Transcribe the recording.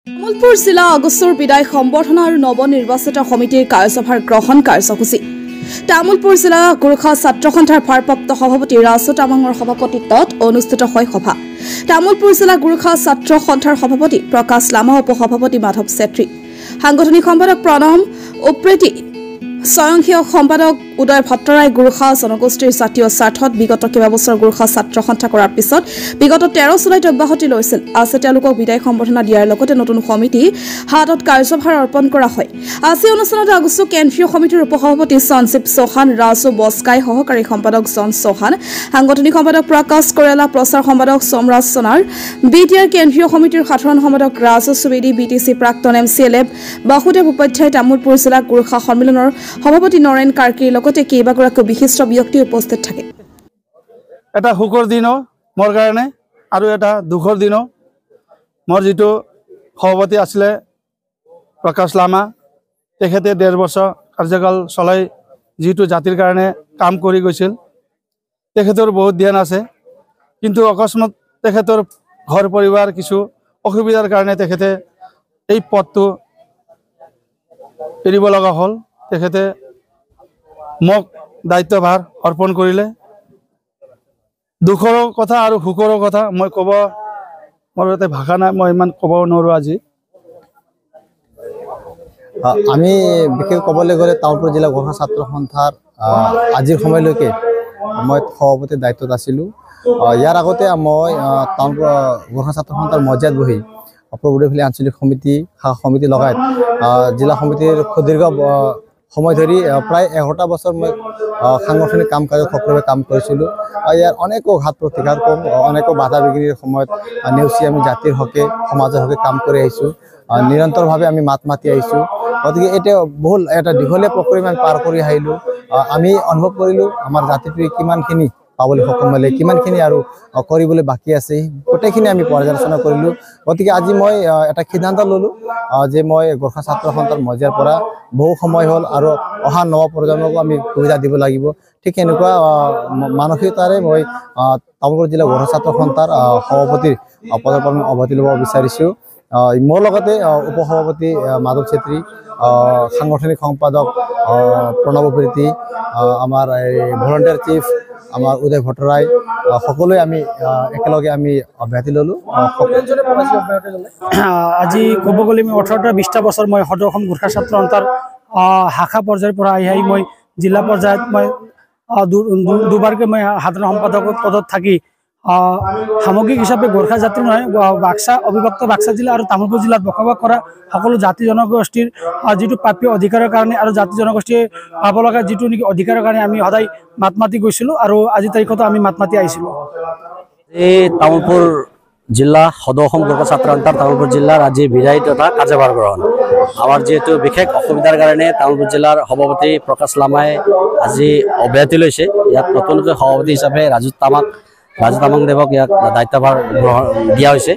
তামুলপুৰ জিলা আগষ্টৰ বিদায় সম্বৰ্ধনা আৰু নৱনিৰ্বাচিত সমিতিৰ কাৰ্যভাৰ গ্ৰহণ কাৰ্যসূচী তামুলপুৰ জিলা গোৰ্খা ছাত্ৰ সন্থাৰ ভাৰপ্ৰাপ্ত সভাপতি ৰাজু তামাঙৰ সভাপতিত্বত অনুষ্ঠিত হয় সভা। তামুলপুৰ জিলা গোৰ্খা ছাত্ৰ সন্থাৰ সভাপতি প্ৰকাশ লামা, উপসভাপতি মাধৱ চেত্ৰী, সাংগঠনিক সম্পাদক প্ৰণম উপ্ৰেতি, স্বয়ংসেৱক সম্পাদক উদয় ভট্টৰাই গোৰ্খা জনগোষ্ঠীৰ জাতীয় স্বাৰ্থত বিগত কেইবাবছৰ গোৰ্খা ছাত্ৰ সন্থা কৰাৰ পিছত বিগত 13 জুলাইত অব্যাহতি লৈছিল। আজি তেওঁলোকক বিদায় সম্বৰ্ধনা দিয়াৰ লগতে নতুন সমিতি হাতত কাৰ্যভাৰ অৰ্পণ কৰা হয়। আজি অনুষ্ঠানত আগষ্ট কেন্দ্ৰীয় সমিতিৰ উপসভাপতি সঞ্জীৱ চৌহান, ৰাজু বস্কাই, সহকাৰী সম্পাদক জন চৌহান, সাংগঠনিক সম্পাদক প্ৰকাশ কৰেলা, প্ৰচাৰ সম্পাদক সমৰাজ সোণাৰ, বিটিআৰ কেন্দ্ৰীয় সমিতিৰ সাধাৰণ সম্পাদক ৰাজু সুবেদী, বিটিচি প্ৰাক্তন MCLF বাসুদেৱ উপাধ্যায়, তামুলপুৰ জিলা গোৰ্খা সন্মিলনৰ সভাপতি নৰেন কাৰ্কিৰ লগতে কেইবাগৰাকী বিশিষ্ট ব্যক্তি উপস্থিত থাকে। এটা সুখৰ দিন মোৰ কাৰণে আৰু এটা দুখৰ দিন। মোৰ যিটো সভাপতি আছিলে প্ৰকাশ লামা, তেখেতে 1.5 বছৰ কাৰ্যকাল চলাই যিটো জাতিৰ কাৰণে কাম কৰি গৈছিল, তেখেতৰ বহুত ধ্যান আছে, কিন্তু অকস্মাত তেখেতৰ ঘৰ পৰিবাৰ কিছু অসুবিধাৰ কাৰণে তেখেতে এই পদটো এৰিব লগা হ'ল। তেখেতে মোক দায়িত্বভাৰ অৰ্পণ কৰিলে। দুখৰ কথা আৰু সুখৰ কথা মই ক'ব, মোৰ ইয়াতে ভাষা নাই, মই ইমান ক'ব নোৱাৰোঁ। আজি আমি বিশেষ ক'বলৈ গ'লে তামুলপুৰ জিলা গোৰ্খা ছাত্ৰ সন্থাৰ আজিৰ সময়লৈকে মই সভাপতিৰ দায়িত্বত আছিলোঁ। ইয়াৰ আগতে মই তামুলপুৰ গোৰ্খা ছাত্ৰ সন্থাৰ মজিয়াত বহি প্ৰভুদেৱলী আঞ্চলিক সমিতি, সমিতি লগাই জিলা সমিতিৰ সুদীৰ্ঘ সময় ধৰি প্ৰায় 11টা বছৰ মই সাংগঠনিক কাম কাজত সক্ৰিয়ভাৱে কাম কৰিছিলোঁ। ইয়াৰ অনেকো ঘাত প্ৰতিঘাত, অনেকো বাধা বিঘিনিৰ সময়ত নেওচি আমি জাতিৰ হকে, সমাজৰ হকে কাম কৰি আহিছোঁ। নিৰন্তৰভাৱে আমি মাত মাতি আহিছোঁ। গতিকে এতিয়া বহু এটা দীঘলীয়া প্ৰক্ৰিয়া আমি পাৰ কৰি আহিলোঁ। আমি অনুভৱ কৰিলোঁ আমাৰ জাতিটোৱে কিমানখিনি পাবলৈ সক্ষম হ'লে, কিমানখিনি আৰু কৰিবলৈ বাকী আছে, গোটেইখিনি আমি পৰ্যালোচনা কৰিলোঁ। গতিকে আজি মই এটা সিদ্ধান্ত ল'লোঁ যে মই গোৰ্খা ছাত্ৰ সন্থাৰ মজিয়াৰ পৰা বহু সময় হ'ল আৰু অহা নৱ প্ৰজন্মকো আমি সুবিধা দিব লাগিব। ঠিক এনেকুৱা মানসিকতাৰে মই তামুলপুৰ জিলা গোৰ্খা ছাত্ৰ সন্থাৰ সভাপতিৰ পদৰ পৰা অব্যাহতি ল'ব বিচাৰিছোঁ। মোৰ লগতে উপসভাপতি মাধৱ চেত্ৰী, সাংগঠনিক সম্পাদক প্ৰণৱ উপ্ৰেতি, আমাৰ ভলণ্টিয়াৰ চিফ আমাৰ উদয় ভট্টৰাই, সকলোৱে আমি একেলগে আমি অব্যাহতি ল'লোঁ। আজি ক'ব গ'লে মই 18টা 20টা বছৰ মই সদৌ অসম গোৰ্খা ছাত্ৰ সন্থাৰ শাখা পৰ্যায়ৰ পৰা আহি মই জিলা পৰ্যায়ত মই দুবাৰকৈ মই সাধাৰণ সম্পাদকৰ পদত থাকি সামগ্ৰিক হিচাপে গোৰ্খা জাতিৰ নহয়, বাক্সা অবিভক্ত বাক্সা জিলা আৰু তামুলপুৰ জিলাত বসবাস কৰা সকলো জাতি জনগোষ্ঠীৰ যিটো প্ৰাপ্য অধিকাৰৰ কাৰণে আৰু জাতি জনগোষ্ঠীয়ে পাব লগা যিটো নেকি অধিকাৰৰ কাৰণে আমি সদায় মাত মাতি গৈছিলোঁ আৰু আজিৰ তাৰিখতো আমি মাত মাতি আহিছিলোঁ। এই তামুলপুৰ জিলা সদৌ অসম গোৰ্খা ছাত্ৰ সন্থাৰ তামুলপুৰ জিলাৰ আজি বিদায় তথা কাৰ্যভাৰ গ্ৰহণ। আমাৰ যিহেতু বিশেষ অসুবিধাৰ কাৰণে তামুলপুৰ জিলাৰ সভাপতি প্ৰকাশ লামাই আজি অব্যাহতি লৈছে। ইয়াত নতুনকৈ সভাপতি হিচাপে ৰাজু তামাং দেৱক ইয়াক দায়িত্বভাৰ দিয়া হৈছে।